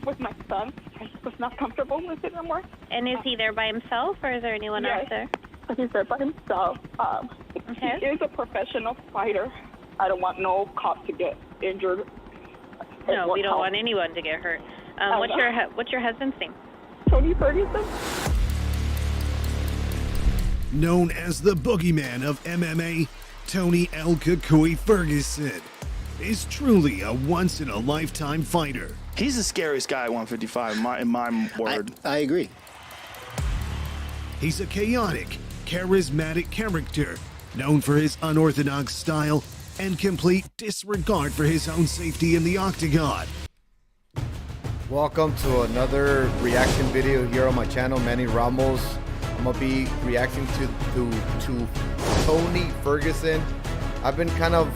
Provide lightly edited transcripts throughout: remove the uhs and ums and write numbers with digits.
with my son. I was not comfortable with it anymore. And is he there by himself, or is there anyone else there? He's there by himself. Okay. He is a professional fighter. I don't want no cop to get injured. No, we don't want anyone to get hurt. What's your husband's name? Tony Ferguson. Known as the Boogeyman of MMA, Tony El Kukui Ferguson is truly a once-in-a-lifetime fighter. He's the scariest guy at 155, in my word. I agree. He's a chaotic, charismatic character, known for his unorthodox style and complete disregard for his own safety in the octagon. Welcome to another reaction video here on my channel, Manny Ramos. I'm gonna be reacting to Tony Ferguson. I've been kind of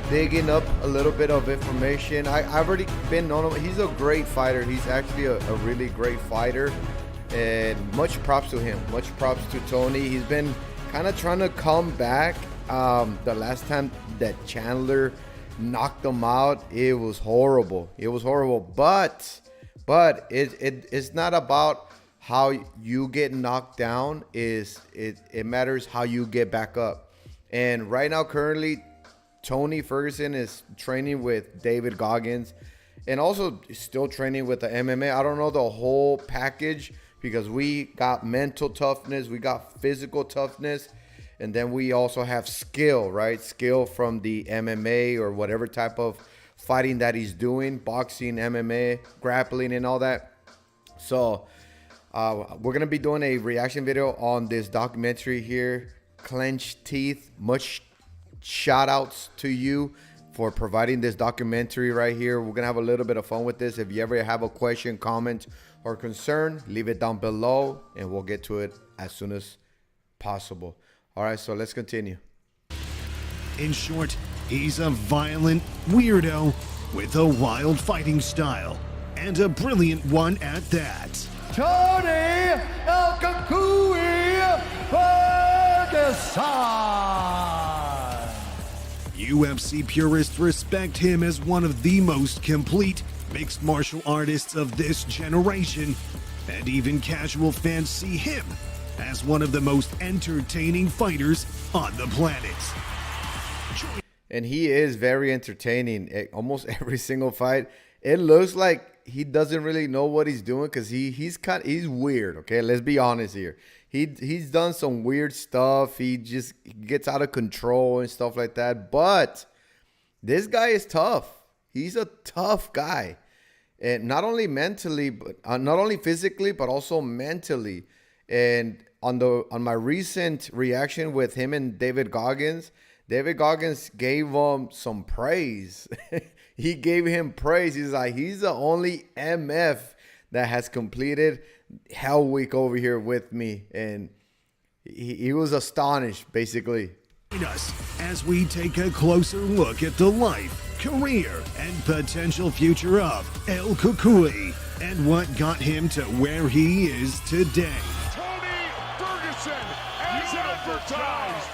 digging up a little bit of information. I've already been known him. He's a great fighter. He's actually a really great fighter, and much props to him. Much props to Tony. He's been kind of trying to come back. The last time that Chandler knocked him out, it was horrible. It was horrible. But it's not about how you get knocked down. It matters how you get back up. And right now, currently, Tony Ferguson is training with David Goggins and also still training with the MMA. I don't know the whole package because we got mental toughness, we got physical toughness, and then we also have skill, right? Skill from the MMA or whatever type of fighting that he's doing, boxing, MMA, grappling, and all that. So we're going to be doing a reaction video on this documentary here, Clenched Teeth. Much shout outs to you for providing this documentary right here. We're gonna have a little bit of fun with this. If you ever have a question, comment, or concern, leave it down below and we'll get to it as soon as possible. All right, so let's continue. In short, he's a violent weirdo with a wild fighting style, and a brilliant one at that. Tony El Kukui Ferguson. UFC purists respect him as one of the most complete mixed martial artists of this generation, and even casual fans see him as one of the most entertaining fighters on the planet. And he is very entertaining. Almost every single fight, it looks like he doesn't really know what he's doing because he's weird. Okay, let's be honest here. He's done some weird stuff. He just gets out of control and stuff like that. But this guy is tough. He's a tough guy, and not only mentally, but not only physically, but also mentally. And on my recent reaction with him and David Goggins gave him some praise. He gave him praise. He's like, he's the only MF that has completed Hell Week over here with me, and he was astonished, basically. Join us as we take a closer look at the life, career, and potential future of El Kukui and what got him to where he is today. Tony Ferguson, as advertised.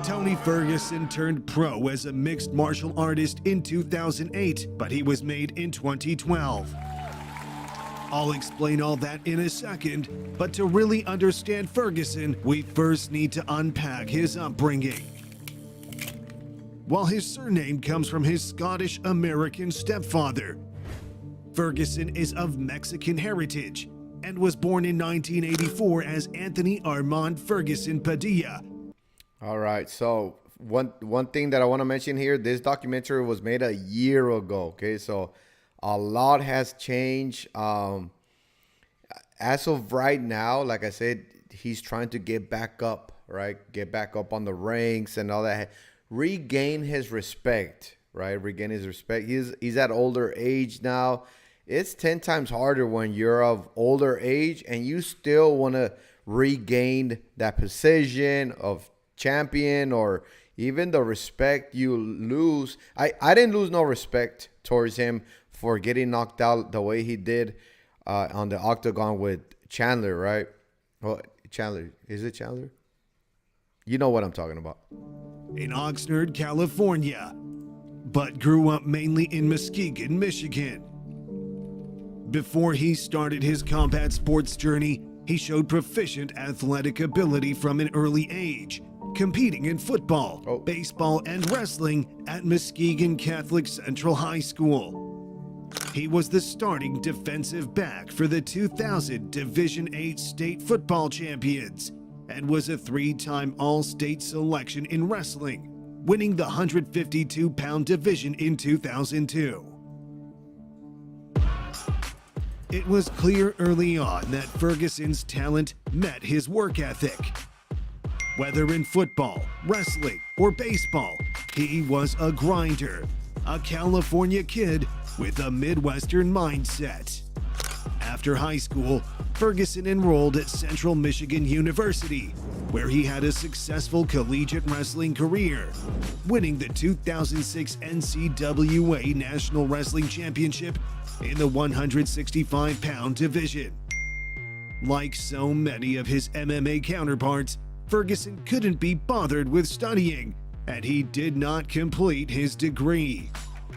Tony Ferguson turned pro as a mixed martial artist in 2008, but he was made in 2012. I'll explain all that in a second, but to really understand Ferguson, we first need to unpack his upbringing. While his surname comes from his Scottish-American stepfather, Ferguson is of Mexican heritage and was born in 1984 as Anthony Armand Ferguson Padilla. All right, so one thing that I want to mention here, this documentary was made a year ago, okay? So a lot has changed. As of right now, like I said, he's trying to get back up, right? Get back up on the ranks and all that. Regain his respect, right? Regain his respect. He's at older age now. It's 10 times harder when you're of older age and you still want to regain that position of champion or even the respect you lose. I didn't lose no respect towards him for getting knocked out the way he did on the octagon with Chandler, right? Well, Chandler. Is it Chandler? You know what I'm talking about. In Oxnard, California, but grew up mainly in Muskegon, Michigan. Before he started his combat sports journey, he showed proficient athletic ability from an early age, competing in football, baseball, and wrestling at Muskegon Catholic Central High School. He was the starting defensive back for the 2000 Division VIII state football champions and was a 3-time All-State selection in wrestling, winning the 152-pound division in 2002. It was clear early on that Ferguson's talent met his work ethic. Whether in football, wrestling, or baseball, he was a grinder, a California kid with a Midwestern mindset. After high school, Ferguson enrolled at Central Michigan University, where he had a successful collegiate wrestling career, winning the 2006 NCAA National Wrestling Championship in the 165-pound division. Like so many of his MMA counterparts, Ferguson couldn't be bothered with studying, and he did not complete his degree.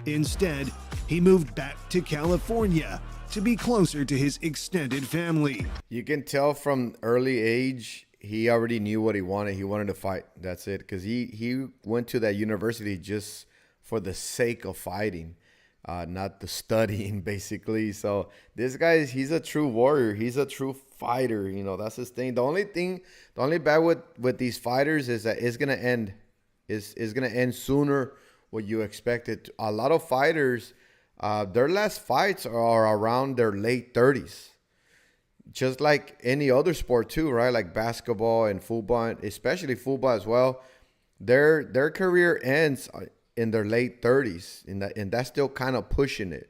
Instead, he moved back to California to be closer to his extended family. You can tell from early age, he already knew what he wanted. He wanted to fight. That's it. Because he went to that university just for the sake of fighting, not the studying, basically. So this guy, he's a true warrior. He's a true fighter. You know, that's his thing. The only bad with these fighters is that it's going to end. It's going to end sooner what you expected. A lot of fighters, their last fights are around their late 30s. Just like any other sport too, right? Like basketball and football, especially football as well. Their career ends in their late 30s, and that's still kind of pushing it.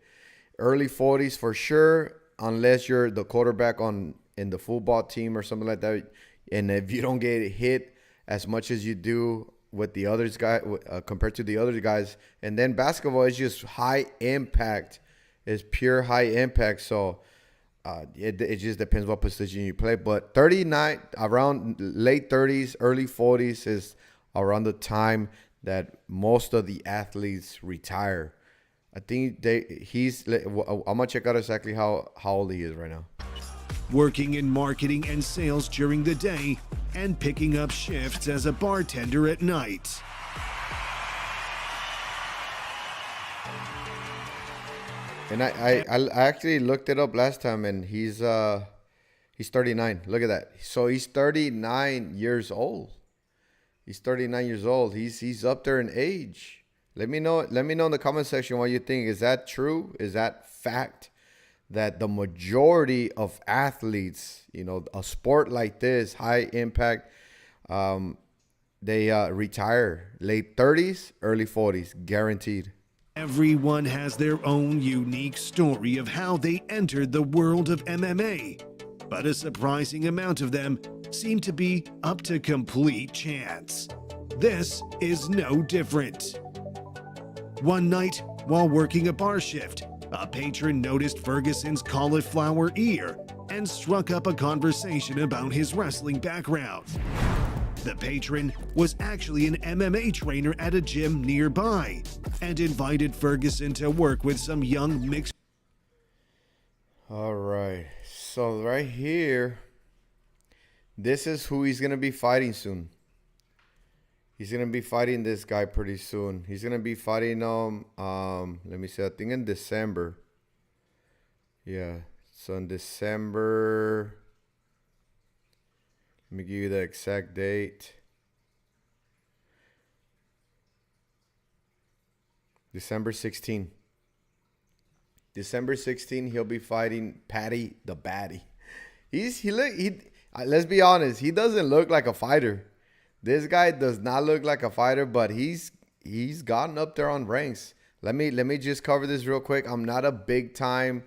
Early 40s for sure, unless you're the quarterback in the football team or something like that. And if you don't get hit as much as you do with the others guy compared to the other guys. And then basketball is just high impact. It's pure high impact. So it just depends what position you play. But 39, around late 30s, early 40s is around the time that most of the athletes retire. I think I'm gonna check out exactly how old he is right now. Working in marketing and sales during the day and picking up shifts as a bartender at night. And I actually looked it up last time, and he's 39. Look at that. So he's 39 years old. He's 39 years old. He's up there in age. Let me know in the comment section what you think. Is that true? Is that fact? That the majority of athletes, you know, a sport like this, high impact, they retire late 30s, early 40s, guaranteed. Everyone has their own unique story of how they entered the world of MMA, but a surprising amount of them seem to be up to complete chance. This is no different. One night, while working a bar shift, a patron noticed Ferguson's cauliflower ear and struck up a conversation about his wrestling background. The patron was actually an MMA trainer at a gym nearby and invited Ferguson to work with some young mixed. All right. So right here, this is who he's going to be fighting soon. He's going to be fighting this guy pretty soon. He's going to be fighting let me see, I think in December. Yeah. So in December, let me give you the exact date. December 16. December 16, he'll be fighting Paddy the Baddy. Let's be honest, he doesn't look like a fighter. This guy does not look like a fighter, but he's gotten up there on ranks. Let me just cover this real quick. I'm not a big time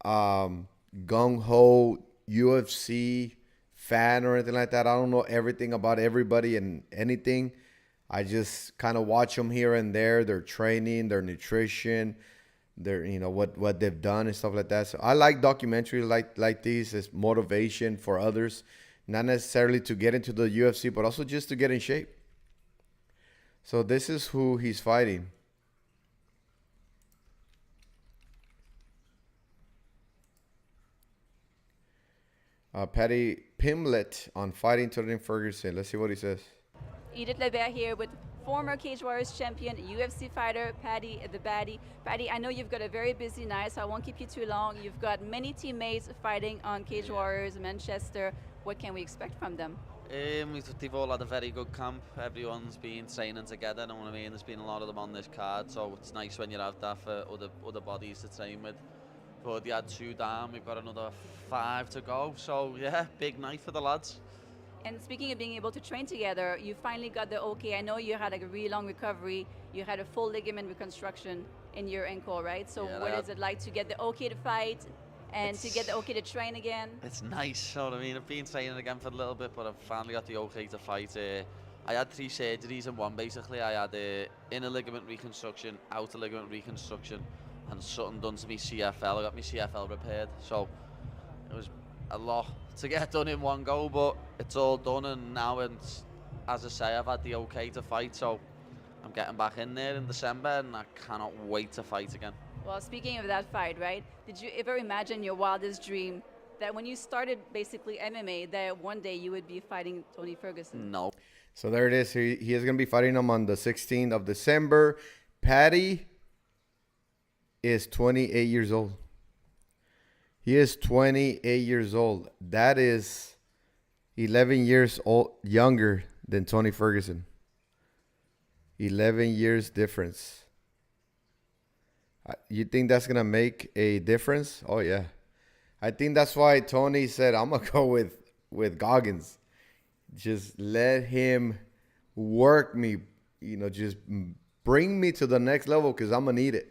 gung-ho UFC fan or anything like that. I don't know everything about everybody and anything. I just kind of watch them here and there, their training, their nutrition, their what they've done and stuff like that. So I like documentaries like these as motivation for others, not necessarily to get into the UFC, but also just to get in shape. So this is who he's fighting. Paddy Pimlet on fighting Tony Ferguson. Let's see what he says. Edith Lebert here with former Cage Warriors champion, UFC fighter, Paddy the Baddy. Paddy, I know you've got a very busy night, so I won't keep you too long. You've got many teammates fighting on Cage Warriors Manchester. What can we expect from them? They've all had a very good camp. Everyone's been training together, you know what I mean? There's been a lot of them on this card, so it's nice when you have that for other bodies to train with. We've already had 2 down, we've got another 5 to go, so yeah, big night for the lads. And speaking of being able to train together, you finally got the okay. I know you had a really long recovery. You had a full ligament reconstruction in your ankle, right? So yeah, what is it like to get the okay to fight and to get the okay to train again? It's nice, you know what I mean? I've been training again for a little bit, but I've finally got the okay to fight. I had 3 surgeries in one, basically. I had inner ligament reconstruction, outer ligament reconstruction, and something done to me CFL. I got my CFL repaired, so it was a lot to get done in one go, but it's all done, and now, as I say, I've had the okay to fight, so I'm getting back in there in December, and I cannot wait to fight again. Well, speaking of that fight, right, did you ever imagine your wildest dream that when you started basically MMA, that one day you would be fighting Tony Ferguson? No. So there it is. He is going to be fighting him on the 16th of December. Paddy is 28 years old. He is 28 years old. That is 11 years old younger than Tony Ferguson. 11 years difference. You think that's going to make a difference? Oh, yeah. I think that's why Tony said, I'm going to go with Goggins. Just let him work me, just bring me to the next level because I'm going to need it.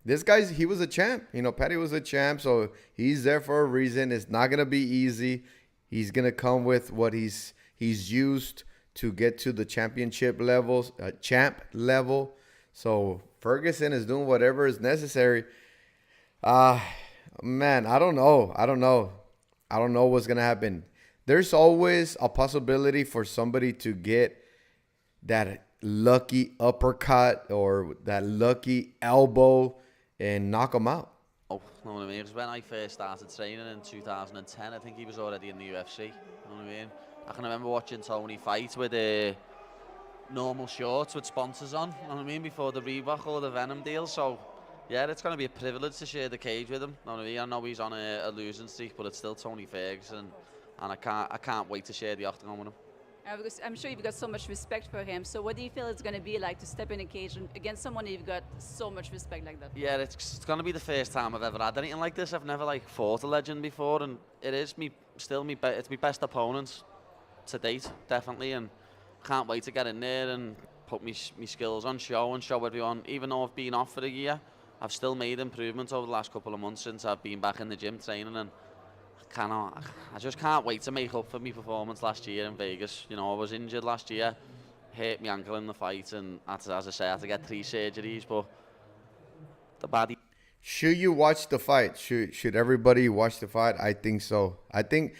This he was a champ. Paddy was a champ, so he's there for a reason. It's not going to be easy. He's going to come with what he's used to get to the championship levels, champ level. So Ferguson is doing whatever is necessary. Man, I don't know. I don't know what's going to happen. There's always a possibility for somebody to get that lucky uppercut or that lucky elbow and knock him out. Oh, know what I mean? Because when I first started training in 2010, I think he was already in the UFC. You know what I mean? I can remember watching Tony fight with normal shorts with sponsors on. You know what I mean? Before the Reebok or the Venom deal. So yeah, it's going to be a privilege to share the cage with him. You know what I mean? I know he's on a losing streak, but it's still Tony Ferguson, and I can't wait to share the octagon with him. I'm sure you've got so much respect for him. So what do you feel it's going to be like to step in a cage against someone you've got so much respect like that? Yeah, it's going to be the first time I've ever had anything like this. I've never fought a legend before, and it is it's my best opponent to date, definitely, and can't wait to get in there and put my skills on show and show everyone. Even though I've been off for a year, I've still made improvements over the last couple of months since I've been back in the gym training, and I just can't wait to make up for my performance last year in Vegas. I was injured last year, hurt my ankle in the fight, and as I say, I had to get 3 surgeries, but the body. Should you watch the fight? Should everybody watch the fight? I think so. I think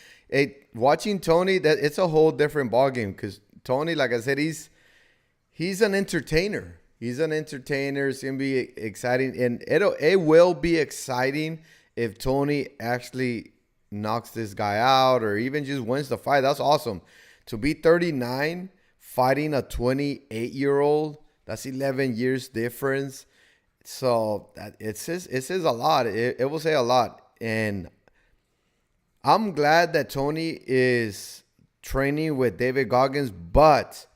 watching Tony, that it's a whole different ballgame, because Tony, like I said, he's an entertainer. He's an entertainer. It's gonna be exciting, and it will be exciting if Tony actually knocks this guy out or even just wins the fight. That's awesome. To be 39, fighting a 28-year-old, that's 11 years difference. So it says a lot. It will say a lot. And I'm glad that Tony is training with David Goggins, but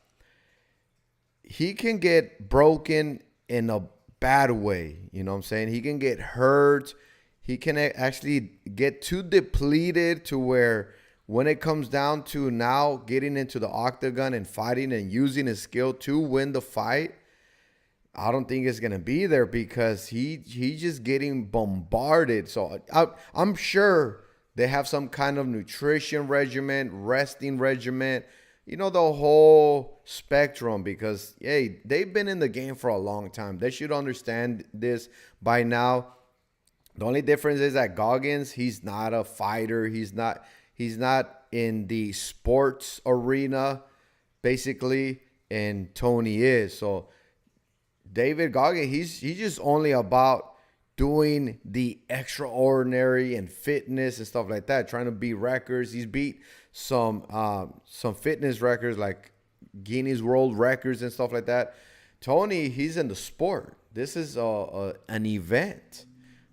he can get broken in a bad way. You know what I'm saying? He can get hurt. He can actually get too depleted to where when it comes down to now getting into the octagon and fighting and using his skill to win the fight, I don't think it's going to be there, because he's just getting bombarded. So I'm sure they have some kind of nutrition regimen, resting regimen you know, the whole spectrum, because, hey, they've been in the game for a long time. They should understand this by now. The only difference is that Goggins, he's not a fighter. He's not in the sports arena, basically, and Tony is. So David Goggins, he's just only about doing the extraordinary and fitness and stuff like that, trying to beat records. He's beat some fitness records like Guinness World Records and stuff like that. Tony, he's in the sport. This is an event,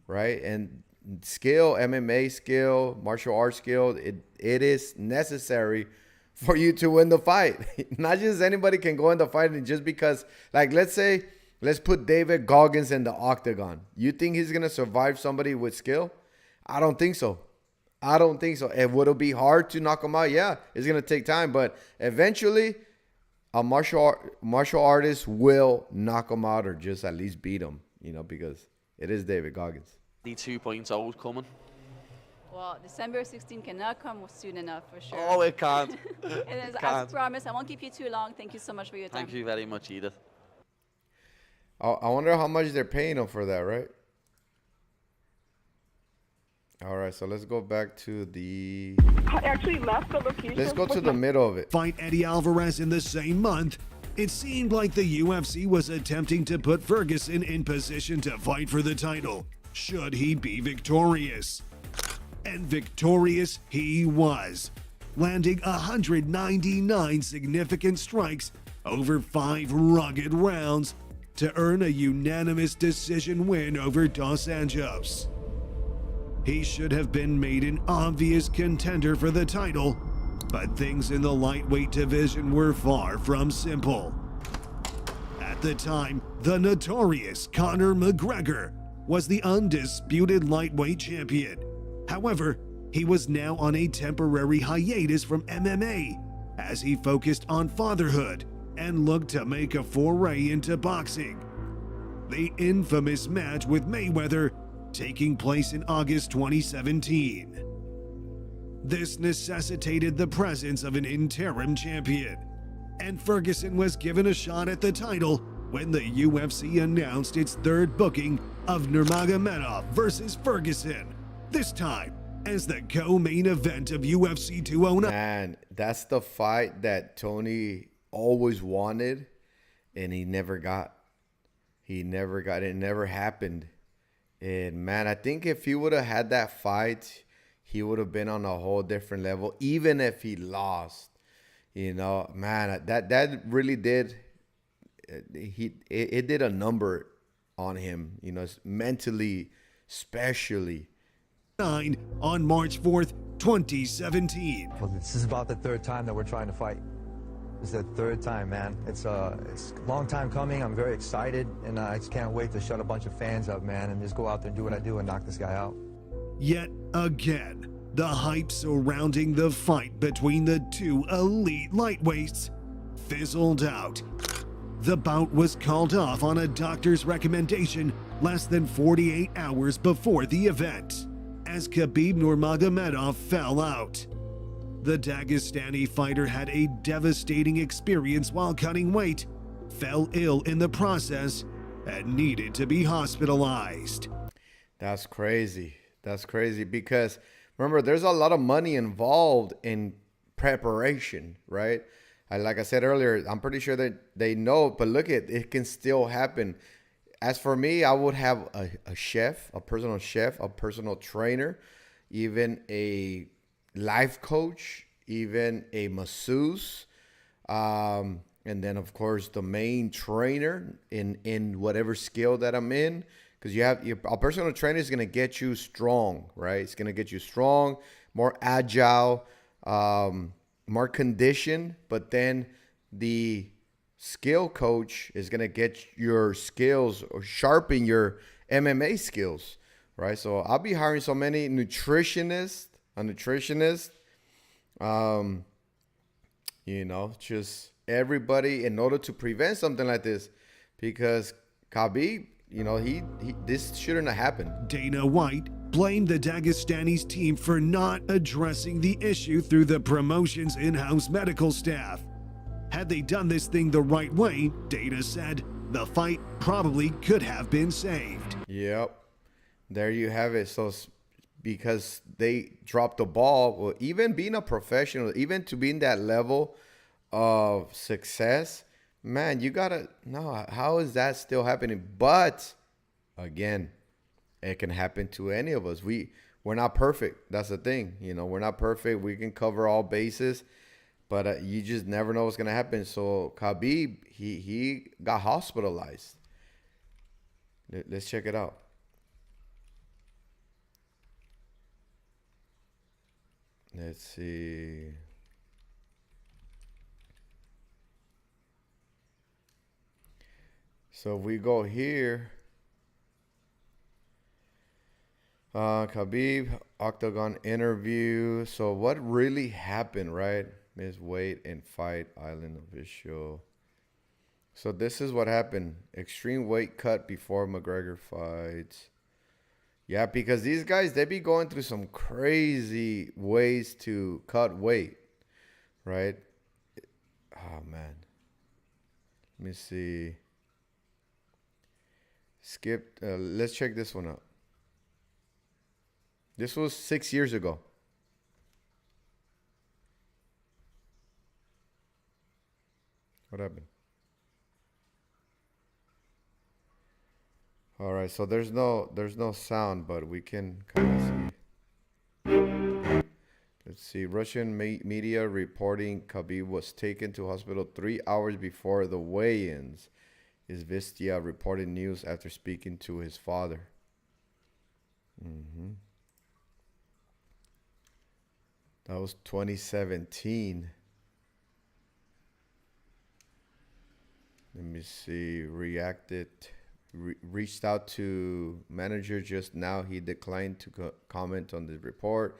right? And skill, MMA skill, martial arts skill, it is necessary for you to win the fight. Not just anybody can go in the fight, and just because, like, let's put David Goggins in the octagon. You think he's going to survive somebody with skill? I don't think so. And would it be hard to knock him out? Yeah, it's going to take time. But eventually, a martial artist will knock him out, or just at least beat him, you know, because it is David Goggins. The 2.0 coming. Well, December 16 cannot come soon enough, for sure. Oh, it can't. And as promised, I won't keep you too long. Thank you so much for your time. Thank you very much, Edith. I wonder how much they're paying him for that, right? All right, so let's go back to the... I actually left the location. Let's go to the middle of it. Fight Eddie Alvarez in the same month, it seemed like the UFC was attempting to put Ferguson in position to fight for the title, should he be victorious. And victorious he was, landing 199 significant strikes over 5 rugged rounds to earn a unanimous decision win over Dos Anjos. He should have been made an obvious contender for the title, but things in the lightweight division were far from simple. At the time, the notorious Conor McGregor was the undisputed lightweight champion. However, he was now on a temporary hiatus from MMA as he focused on fatherhood and looked to make a foray into boxing. The infamous match with Mayweather taking place in August 2017. This necessitated the presence of an interim champion, and Ferguson was given a shot at the title when the UFC announced its third booking of Nurmagomedov versus Ferguson, this time as the co-main event of UFC 209. Man, that's the fight that Tony always wanted, and he never got. It never happened. And man, I think if he would have had that fight, he would have been on a whole different level, even if he lost. You know, man, that really did. It did a number on him, you know, mentally, especially. On March 4th, 2017. Well, this is about the third time that we're trying to fight. It's the third time, man. It's a long time coming. I'm very excited, and I just can't wait to shut a bunch of fans up, man, and just go out there and do what I do and knock this guy out. Yet again, the hype surrounding the fight between the two elite lightweights fizzled out. The bout was called off on a doctor's recommendation less than 48 hours before the event, as Khabib Nurmagomedov fell out. The Dagestani fighter had a devastating experience while cutting weight, fell ill in the process, and needed to be hospitalized. That's crazy. That's crazy because, remember, there's a lot of money involved in preparation, right? Like I said earlier, I'm pretty sure that they know, but look, it can still happen. As for me, I would have a chef, a personal trainer, even a life coach, even a masseuse, and then of course the main trainer in whatever skill that I'm in, because a personal trainer is going to get you strong, right? It's going to get you strong, more agile, more conditioned, but then the skill coach is going to get your skills or sharpen your MMA skills, right? So I'll be hiring so many nutritionists, you know, just everybody in order to prevent something like this, because Khabib, you know, this shouldn't have happened. Dana White blamed the Dagestani's team for not addressing the issue through the promotion's in-house medical staff, Had they done this thing the right way, Data said, the fight probably could have been saved. Yep. There you have it. So because they dropped the ball, well, even being a professional, even to be in that level of success, man, you gotta know, how is that still happening? But again, it can happen to any of us. We're not perfect. That's the thing. You know, we're not perfect. We can cover all bases, but you just never know what's gonna happen. So Khabib, he got hospitalized. Let's check it out. Let's see. So if we go here, Khabib Octagon interview. So what really happened, right? Miss Weight and Fight Island official. So this is what happened. Extreme weight cut before McGregor fights. Yeah, because these guys, they be going through some crazy ways to cut weight, right? Oh, man. Let me see. Skip. Let's check this one out. This was 6 years ago. What happened? All right, so there's no sound, but we can kind of see. Let's see. Russian media reporting Khabib was taken to hospital 3 hours before the weigh-ins. Izvestia reported news after speaking to his father. That was 2017. Let me see. Reached out to manager just now. He declined to comment on the report.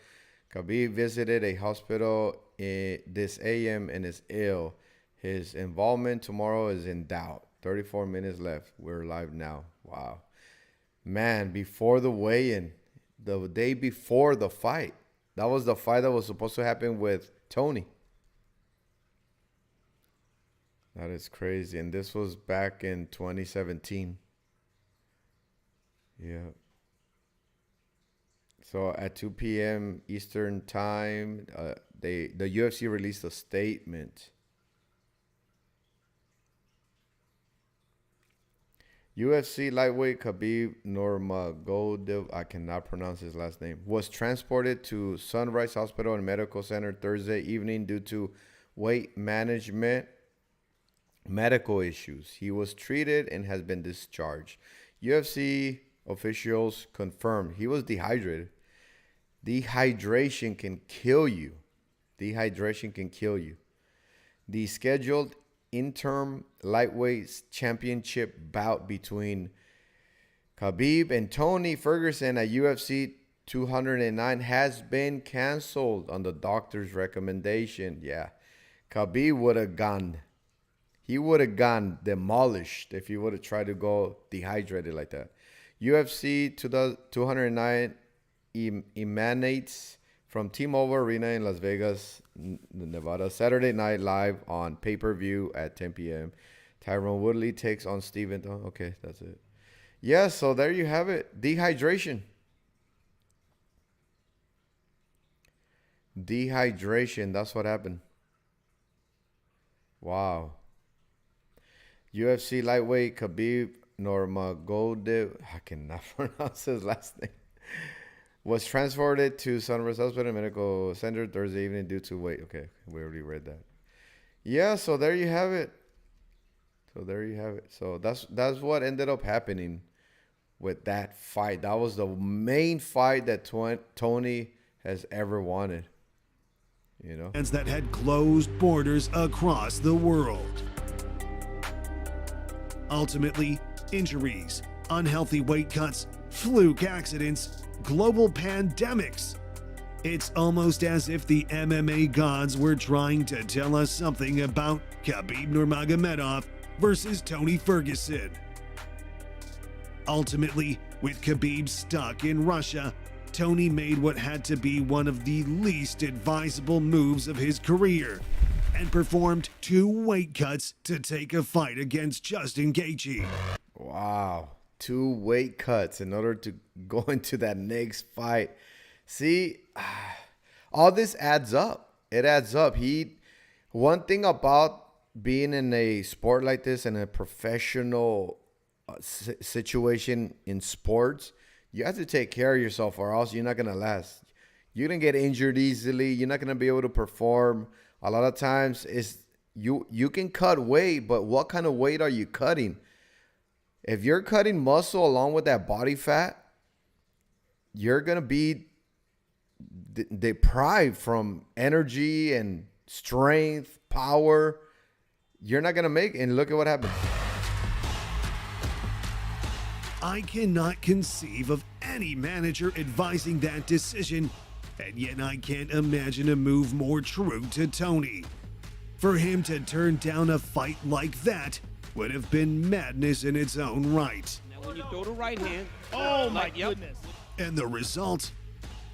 Khabib visited a hospital this AM and is ill. His involvement tomorrow is in doubt. 34 minutes left. We're live now. Wow. Man, before the weigh-in, the day before the fight, that was the fight that was supposed to happen with Tony. That is crazy. And this was back in 2017. Yeah. So at 2 p.m. Eastern time, the UFC released a statement. UFC lightweight Khabib Nurmagomedov, I cannot pronounce his last name, was transported to Sunrise Hospital and Medical Center Thursday evening due to weight management medical issues. He was treated and has been discharged. UFC officials confirmed he was dehydrated. Dehydration can kill you. Dehydration can kill you. The scheduled interim lightweight championship bout between Khabib and Tony Ferguson at UFC 209 has been canceled on the doctor's recommendation. Yeah, Khabib would have gone. He would have gone demolished if he would have tried to go dehydrated like that. UFC 209 emanates from T-Mobile Arena in Las Vegas, Nevada. Saturday night live on pay-per-view at 10 p.m. Tyron Woodley takes on Steven. Oh, okay, that's it. Yeah, so there you have it. Dehydration. Dehydration. That's what happened. Wow. UFC lightweight Khabib Nurmagomedov, I cannot pronounce his last name, was transported to Sunrise Hospital Medical Center Thursday evening due to weight. Okay, we already read that. Yeah, so there you have it. So that's what ended up happening with that fight. That was the main fight that Tony has ever wanted. You know, and that had closed borders across the world. Ultimately, injuries, unhealthy weight cuts, fluke accidents, global pandemics. It's almost as if the MMA gods were trying to tell us something about Khabib Nurmagomedov versus Tony Ferguson. Ultimately, with Khabib stuck in Russia, Tony made what had to be one of the least advisable moves of his career and performed 2 weight cuts to take a fight against Justin Gaethje. Wow. 2 weight cuts in order to go into that next fight. See, all this adds up. It adds up. One thing about being in a sport like this, in a professional situation in sports, you have to take care of yourself or else you're not going to last. You're going to get injured easily. You're not going to be able to perform. A lot of times you can cut weight, but what kind of weight are you cutting? If you're cutting muscle along with that body fat, you're going to be deprived from energy and strength, power. You're not going to make it. And look at what happened. I cannot conceive of any manager advising that decision, and yet I can't imagine a move more true to Tony. For him to turn down a fight like that would have been madness in its own right. Now when you throw the right hand, Oh my goodness. And the result?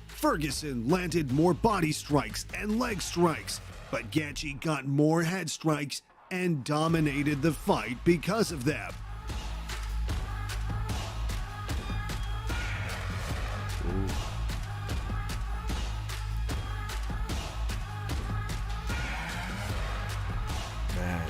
Ferguson landed more body strikes and leg strikes, but Gaethje got more head strikes and dominated the fight because of them. Man.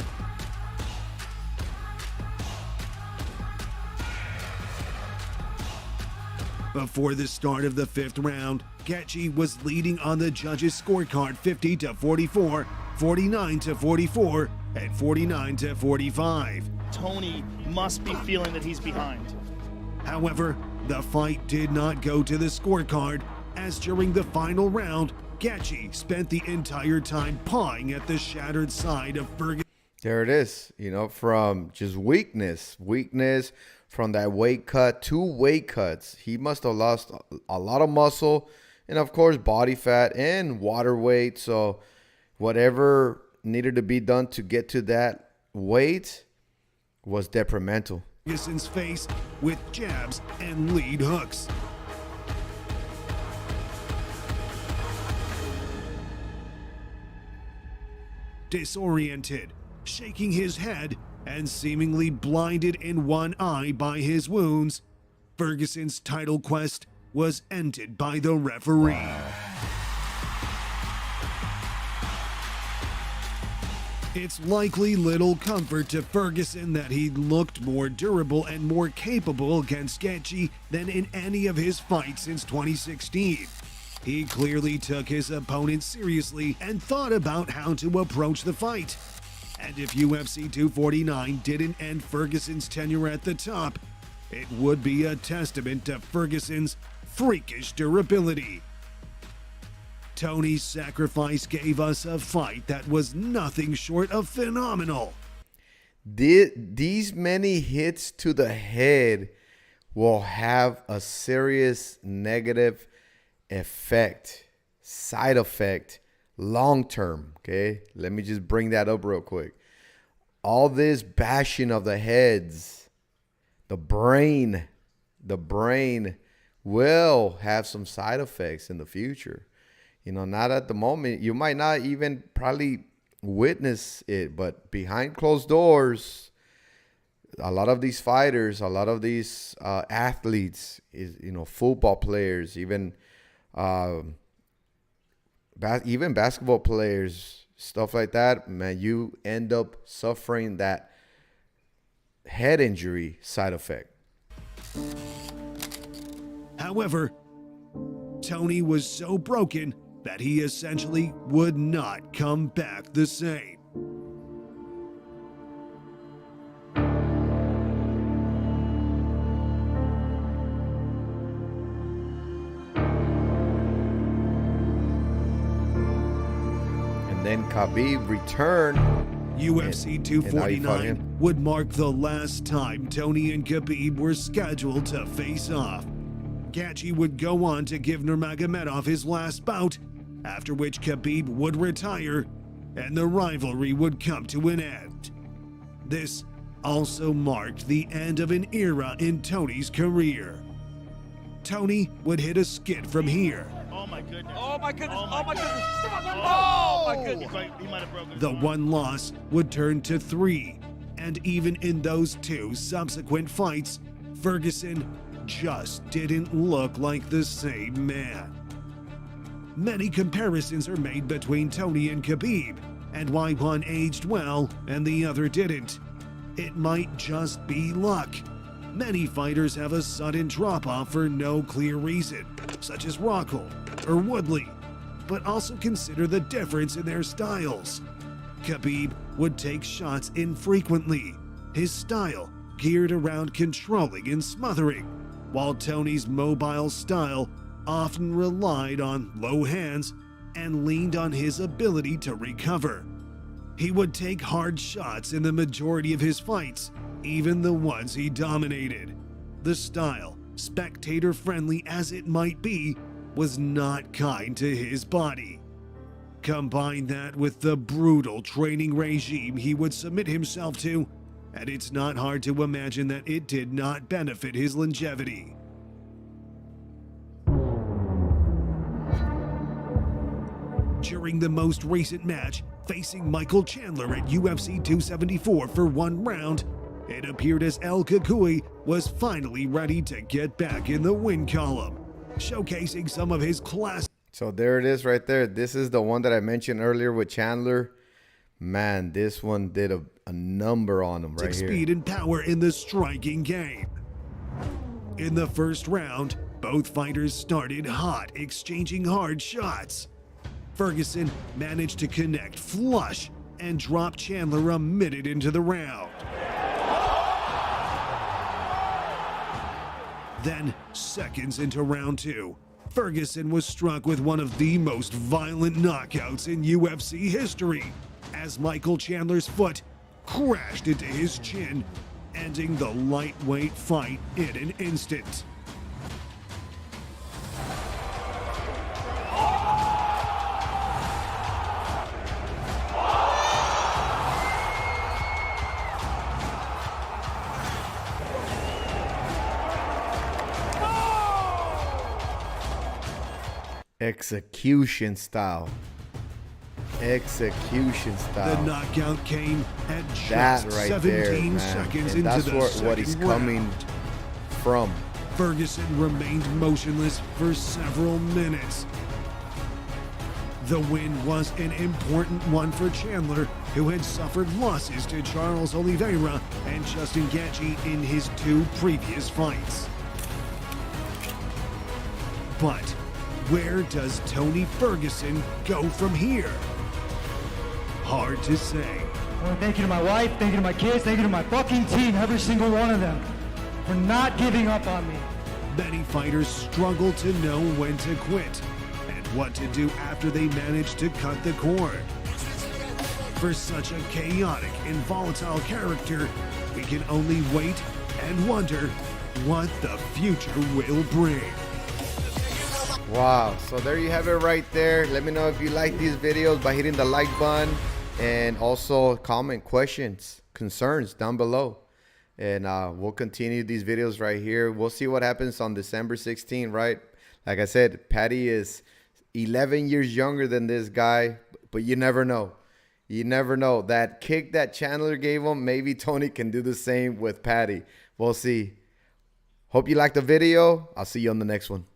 Before the start of the 5th round, Gaethje was leading on the judges' scorecard 50-44, 49-44, and 49-45. Tony must be feeling that he's behind. However, the fight did not go to the scorecard, as during the final round, Gaethje spent the entire time pawing at the shattered side of Ferguson. There it is, from just weakness from that weight cut, 2 weight cuts. He must have lost a lot of muscle and, of course, body fat and water weight. So whatever needed to be done to get to that weight was detrimental. Ferguson's face with jabs and lead hooks. Disoriented, shaking his head, and seemingly blinded in one eye by his wounds, Ferguson's title quest was ended by the referee. It's likely little comfort to Ferguson that he looked more durable and more capable against Gaethje than in any of his fights since 2016. He clearly took his opponent seriously and thought about how to approach the fight. And if UFC 249 didn't end Ferguson's tenure at the top, it would be a testament to Ferguson's freakish durability. Tony's sacrifice gave us a fight that was nothing short of phenomenal. These many hits to the head will have a serious negative effect, side effect, long term. Okay, let me just bring that up real quick. All this bashing of the heads, the brain will have some side effects in the future. Not at the moment. You might not even probably witness it, but behind closed doors, a lot of these fighters, a lot of these athletes, football players, even basketball players, stuff like that, man, you end up suffering that head injury side effect. However, Tony was so broken that he essentially would not come back the same. And then Khabib returned. UFC 249 would mark the last time Tony and Khabib were scheduled to face off. Gaethje would go on to give Nurmagomedov his last bout, after which Khabib would retire and the rivalry would come to an end. This also marked the end of an era in Tony's career. Tony would hit a skid from here. Oh my goodness. Oh my goodness. Oh my goodness. Oh my goodness. He might have broken his The arm. one loss would turn to 3, and even in those 2 subsequent fights, Ferguson just didn't look like the same man. Many comparisons are made between Tony and Khabib, and why one aged well and the other didn't. It might just be luck. Many fighters have a sudden drop-off for no clear reason, such as Rockhold or Woodley, but also consider the difference in their styles. Khabib would take shots infrequently, his style geared around controlling and smothering, while Tony's mobile style often relied on low hands and leaned on his ability to recover. He would take hard shots in the majority of his fights, even the ones he dominated. The style, spectator-friendly as it might be, was not kind to his body. Combine that with the brutal training regime he would submit himself to, and it's not hard to imagine that it did not benefit his longevity. During the most recent match, facing Michael Chandler at UFC 274 for 1 round, it appeared as El Cucuy was finally ready to get back in the win column, showcasing some of his classic. So there it is right there. This is the one that I mentioned earlier with Chandler. Man, this one did a number on him right here. Speed and power in the striking game. In the first round, both fighters started hot, exchanging hard shots. Ferguson managed to connect flush and drop Chandler a minute into the round. Then, seconds into round 2, Ferguson was struck with one of the most violent knockouts in UFC history, as Michael Chandler's foot crashed into his chin, ending the lightweight fight in an instant. Execution style. Execution style. The knockout came at That just right 17 there, man. seconds And into that's the second what he's round. coming from. Ferguson remained motionless for several minutes. The win was an important one for Chandler, who had suffered losses to Charles Oliveira and Justin Gaethje in his 2 previous fights. But where does Tony Ferguson go from here? Hard to say. I want to thank you to my wife, thank you to my kids, thank you to my fucking team, every single one of them, for not giving up on me. Many fighters struggle to know when to quit and what to do after they manage to cut the cord. For such a chaotic and volatile character, we can only wait and wonder what the future will bring. Wow, so there you have it right there. Let me know if you like these videos by hitting the like button, and also comment questions, concerns down below. And we'll continue these videos right here. We'll see what happens on December 16th, right? Like I said, Paddy is 11 years younger than this guy, but you never know. You never know. That kick that Chandler gave him, maybe Tony can do the same with Paddy. We'll see. Hope you liked the video. I'll see you on the next one.